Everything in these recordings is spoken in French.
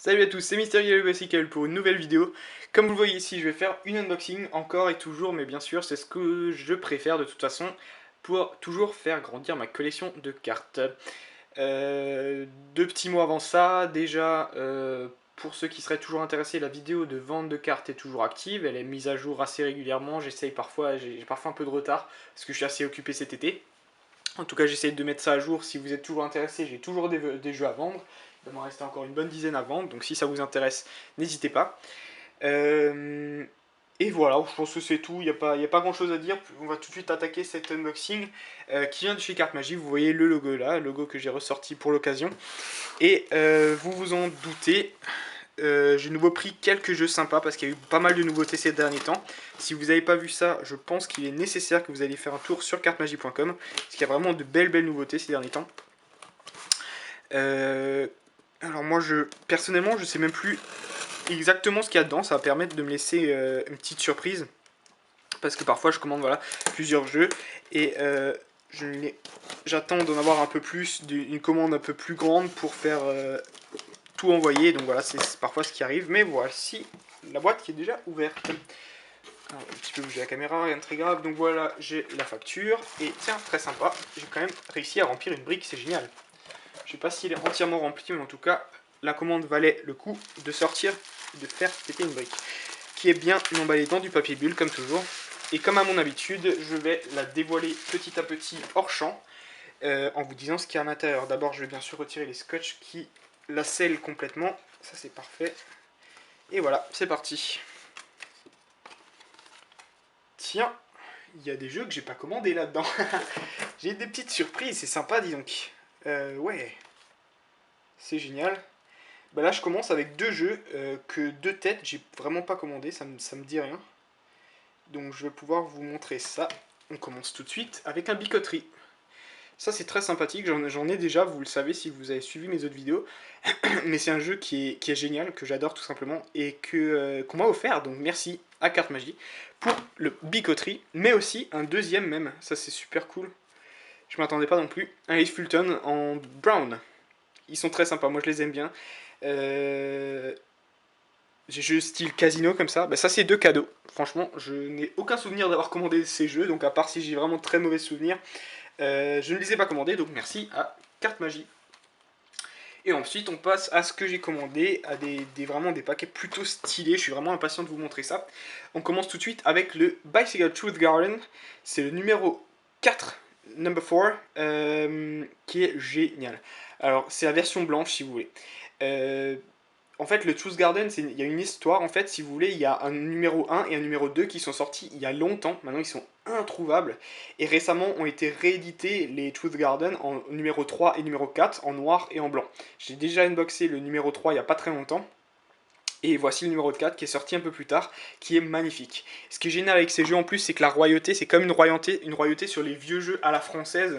Salut à tous, c'est Mysterio Bicycle pour une nouvelle vidéo. Comme vous le voyez ici, je vais faire une unboxing encore et toujours, mais bien sûr, c'est ce que je préfère de toute façon pour toujours faire grandir ma collection de cartes. Deux petits mots avant ça, déjà, pour ceux qui seraient toujours intéressés, la vidéo de vente de cartes est toujours active, elle est mise à jour assez régulièrement, j'essaye parfois, j'ai parfois un peu de retard parce que je suis assez occupé cet été. En tout cas, j'essaye de mettre ça à jour. Si vous êtes toujours intéressé, j'ai toujours des jeux à vendre. Il va m'en rester encore une bonne dizaine à vendre. Donc si ça vous intéresse, n'hésitez pas. Et voilà, je pense que c'est tout. Il n'y a pas grand chose à dire. On va tout de suite attaquer cet unboxing qui vient de chez Carte Magie. Vous voyez le logo là, le logo que j'ai ressorti pour l'occasion. Et vous vous en doutez, j'ai nouveau pris quelques jeux sympas parce qu'il y a eu pas mal de nouveautés ces derniers temps. Si vous n'avez pas vu ça, je pense qu'il est nécessaire que vous alliez faire un tour sur cartemagie.com parce qu'il y a vraiment de belles nouveautés ces derniers temps. Alors moi, personnellement, je sais même plus exactement ce qu'il y a dedans. Ça va permettre de me laisser une petite surprise parce que parfois je commande voilà, plusieurs jeux et j'attends d'en avoir un peu plus, une commande un peu plus grande pour faire tout envoyer, donc voilà, c'est parfois ce qui arrive, mais voici la boîte qui est déjà ouverte. Alors, un petit peu bouger la caméra, rien de très grave, donc voilà, j'ai la facture, et tiens, très sympa, j'ai quand même réussi à remplir une brique, c'est génial. Je sais pas s'il est entièrement rempli, mais en tout cas, la commande valait le coup de sortir et de faire péter une brique, qui est bien emballée dans du papier bulle, comme toujours, et comme à mon habitude, je vais la dévoiler petit à petit hors champ, en vous disant ce qu'il y a à l'intérieur. D'abord, je vais bien sûr retirer les scotch qui la scellent complètement. Ça, c'est parfait. Et voilà, c'est parti. Tiens, il y a des jeux que j'ai pas commandés là-dedans. J'ai des petites surprises, c'est sympa, dis donc. Ouais, c'est génial. Bah là, je commence avec deux jeux que de tête, j'ai vraiment pas commandé, ça me dit rien. Donc, je vais pouvoir vous montrer ça. On commence tout de suite avec un Bicotterie. Ça c'est très sympathique, j'en ai déjà, vous le savez si vous avez suivi mes autres vidéos, mais c'est un jeu qui est génial, que j'adore tout simplement, et qu'on m'a offert, donc merci à Carte Magie, pour le Bicotterie, mais aussi un deuxième même, ça c'est super cool, je m'attendais pas non plus, un Ace Fulton en brown. Ils sont très sympas, moi je les aime bien. J'ai jeux style casino comme ça, bah ça c'est deux cadeaux, franchement je n'ai aucun souvenir d'avoir commandé ces jeux, donc à part si j'ai vraiment de très mauvais souvenirs, je ne les ai pas commandés, donc merci à Carte Magie. Et ensuite, on passe à ce que j'ai commandé, à vraiment des paquets plutôt stylés. Je suis vraiment impatient de vous montrer ça. On commence tout de suite avec le Bicycle Truth Garden. C'est le numéro 4, number 4, qui est génial. Alors, c'est la version blanche, si vous voulez. En fait, le Truth Garden, il y a une histoire. En fait, si vous voulez, il y a un numéro 1 et un numéro 2 qui sont sortis il y a longtemps. Maintenant, ils sont introuvables. Et récemment, ont été réédités les Truth Garden en numéro 3 et numéro 4, en noir et en blanc. J'ai déjà unboxé le numéro 3 il n'y a pas très longtemps. Et voici le numéro 4 qui est sorti un peu plus tard, qui est magnifique. Ce qui est génial avec ces jeux en plus, c'est que la royauté, c'est comme une royauté sur les vieux jeux à la française.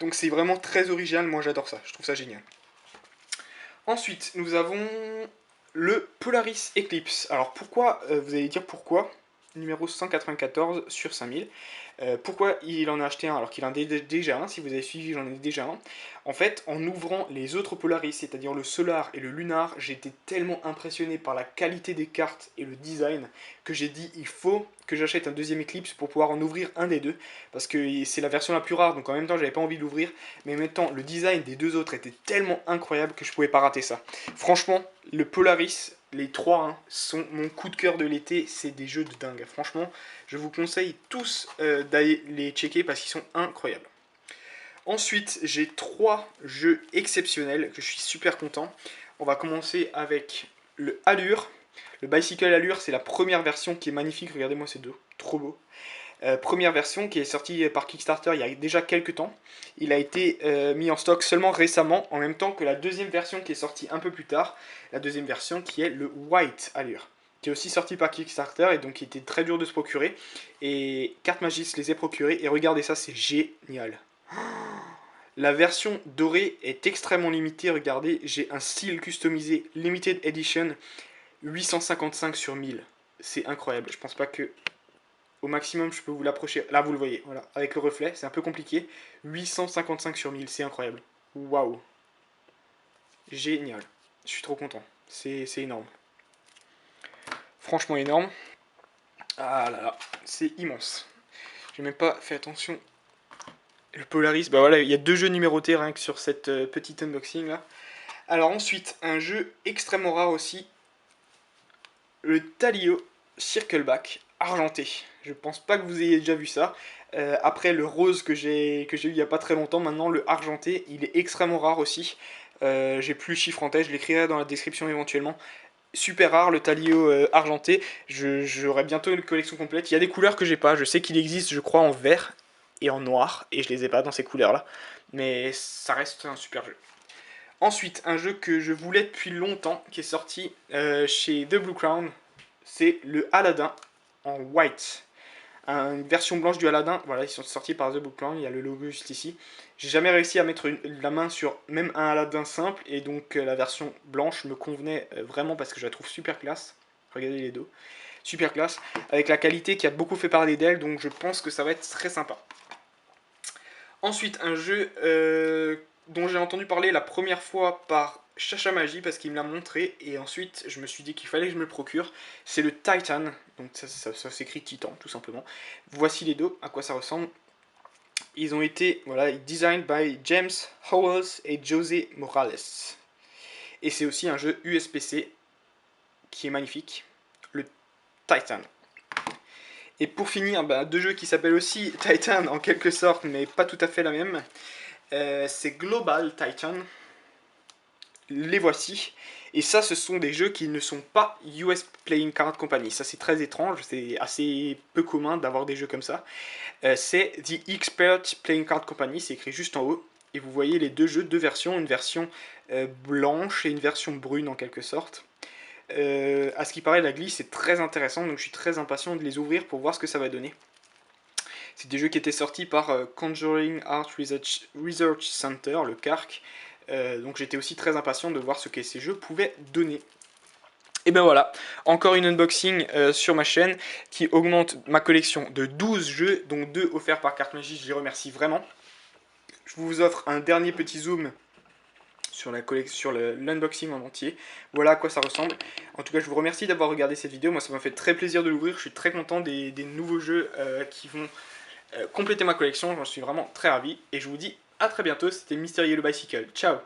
Donc c'est vraiment très original, moi j'adore ça, je trouve ça génial. Ensuite, nous avons le Polaris Eclipse. Alors pourquoi, vous allez dire pourquoi, numéro 194 sur 5000. Pourquoi il en a acheté un alors qu'il en a déjà un, si vous avez suivi, j'en ai déjà un. En fait, en ouvrant les autres Polaris, c'est-à-dire le Solar et le Lunar, j'ai été tellement impressionné par la qualité des cartes et le design que j'ai dit il faut que j'achète un deuxième Eclipse pour pouvoir en ouvrir un des deux, parce que c'est la version la plus rare, donc en même temps j'avais pas envie de l'ouvrir, mais en même temps le design des deux autres était tellement incroyable que je pouvais pas rater ça. Franchement, le Polaris, les trois hein, sont mon coup de cœur de l'été, c'est des jeux de dingue. Franchement, je vous conseille tous d'aller les checker parce qu'ils sont incroyables. Ensuite, j'ai trois jeux exceptionnels que je suis super content. On va commencer avec le Allure. Le Bicycle Allure, c'est la première version qui est magnifique. Regardez-moi ces deux, trop beau. Première version qui est sortie par Kickstarter il y a déjà quelques temps. Il a été mis en stock seulement récemment, en même temps que la deuxième version qui est sortie un peu plus tard. La deuxième version qui est le White Allure, qui est aussi sorti par Kickstarter et donc qui était très dur de se procurer. Et Carte Magie se les est procurés et regardez ça, c'est génial. La version dorée est extrêmement limitée, regardez, j'ai un style customisé Limited Edition 855 sur 1000. C'est incroyable, je pense pas que au maximum je peux vous l'approcher. Là vous le voyez, voilà, avec le reflet, c'est un peu compliqué. 855 sur 1000, c'est incroyable. Waouh. Génial, je suis trop content. C'est énorme. Franchement énorme. Ah là là, c'est immense. J'ai même pas fait attention. Le Polaris, bah voilà, il y a 2 jeux numérotés rien que sur cette petite unboxing là. Alors ensuite, un jeu extrêmement rare aussi, le Talio Circleback argenté. Je pense pas que vous ayez déjà vu ça. Après le rose que j'ai eu il y a pas très longtemps, maintenant le argenté, il est extrêmement rare aussi. J'ai plus le chiffre en tête, je l'écrirai dans la description éventuellement. Super rare le Talio argenté. J'aurai bientôt une collection complète. Il y a des couleurs que j'ai pas. Je sais qu'il existe, je crois, en vert et en noir, et je les ai pas dans ces couleurs là. Mais ça reste un super jeu. Ensuite, un jeu que je voulais depuis longtemps, qui est sorti chez The Blue Crown, c'est le Aladdin en white. Une version blanche du Aladdin, voilà, ils sont sortis par The Blue Crown, il y a le logo juste ici. J'ai jamais réussi à mettre la main sur même un Aladdin simple, et donc la version blanche me convenait vraiment parce que je la trouve super classe. Regardez les dos. Super classe, avec la qualité qui a beaucoup fait parler d'elle, donc je pense que ça va être très sympa. Ensuite, un jeu dont j'ai entendu parler la première fois par Chacha Magie parce qu'il me l'a montré, et ensuite je me suis dit qu'il fallait que je me le procure. C'est le Titan, donc ça s'écrit Titan tout simplement. Voici les dos, à quoi ça ressemble. Ils ont été, voilà, designed by James Howells et José Morales. Et c'est aussi un jeu USPC qui est magnifique, le Titan. Et pour finir, deux jeux qui s'appellent aussi Titan en quelque sorte, mais pas tout à fait la même. C'est Global Titan. Les voici. Et ça, ce sont des jeux qui ne sont pas US Playing Card Company. Ça, c'est très étrange. C'est assez peu commun d'avoir des jeux comme ça. C'est The Expert Playing Card Company. C'est écrit juste en haut. Et vous voyez les 2 jeux, 2 versions. Une version blanche et une version brune en quelque sorte. À ce qui paraît, la glisse est très intéressante. Donc je suis très impatient de les ouvrir pour voir ce que ça va donner. C'est des jeux qui étaient sortis par Conjuring Art Research Center, le CARC. Donc j'étais aussi très impatient de voir ce que ces jeux pouvaient donner. Et ben voilà, encore une unboxing sur ma chaîne qui augmente ma collection de 12 jeux, dont 2 offerts par Carte Magie, je les remercie vraiment. Je vous offre un dernier petit zoom sur l'unboxing en entier. Voilà à quoi ça ressemble. En tout cas, je vous remercie d'avoir regardé cette vidéo. Moi, ça m'a fait très plaisir de l'ouvrir. Je suis très content des nouveaux jeux qui vont compléter ma collection. J'en suis vraiment très ravi. Et je vous dis à très bientôt. C'était Mysterio le Bicycle. Ciao!